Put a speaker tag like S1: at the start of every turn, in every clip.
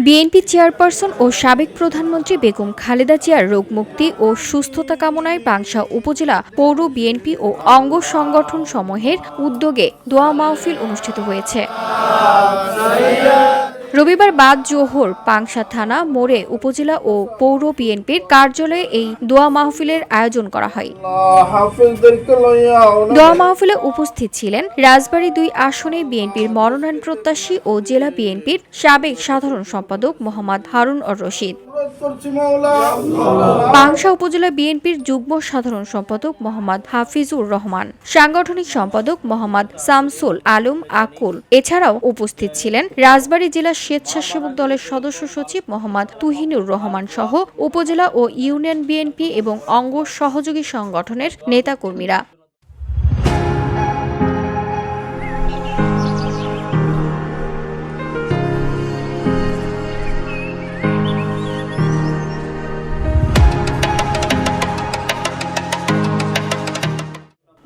S1: BNP chairperson ও সাবেক প্রধানমন্ত্রী বেগম খালেদা জিয়ার রোগমুক্তি ও সুস্থতা কামনায় পাংশা উপজেলা পৌর বিএনপি ও অঙ্গ সংগঠন সমূহের উদ্যোগে দোয়া মাহফিল অনুষ্ঠিত হয়েছে। রবিবার বাদ জোহর পাংশা থানা মোড়ে উপজেলা ও পৌর বিএনপির কার্যালয়ে এই দোয়া মাহফিলের আয়োজন করা হয়। দোয়া মাহফিলে উপস্থিত ছিলেন রাজবাড়ী ২ আসনে বিএনপির মনোনয়ন প্রত্যাশী ও জেলা বিএনপির সাবেক সাধারণ সম্পাদক মোহাম্মদ হারুন অর রশিদ, পাংশা উপজেলা বিএনপির যুগ্ম সাধারণ সম্পাদক মোহাম্মদ হাফিজুর রহমান, সাংগঠনিক সম্পাদক মোহাম্মদ শামসুল আলম আকুল। এছাড়াও উপস্থিত ছিলেন রাজবাড়ী জেলা স্বেচ্ছাসেবক দলের সদস্য সচিব মোহাম্মদ তুহিনুর রহমান সহ উপজেলা ও ইউনিয়ন বিএনপি এবং অঙ্গ সহযোগী সংগঠনের নেতাকর্মীরা।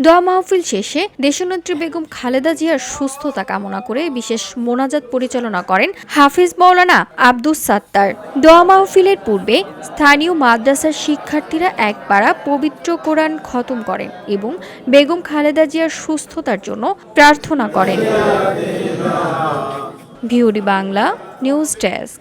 S1: দোয়া মাহফিল শেষে দেশনেত্রী বেগম খালেদা জিয়ার সুস্থতা কামনা করে বিশেষ মোনাজাত পরিচালনা করেন হাফিজ মাওলানা আব্দুস সাত্তার। দোয়া মাহফিলের পূর্বে স্থানীয় মাদ্রাসার শিক্ষার্থীরা এক পারা পবিত্র কোরআন খতম করেন এবং বেগম খালেদা জিয়ার সুস্থতার জন্য প্রার্থনা করেন। VOD Bangla news desk.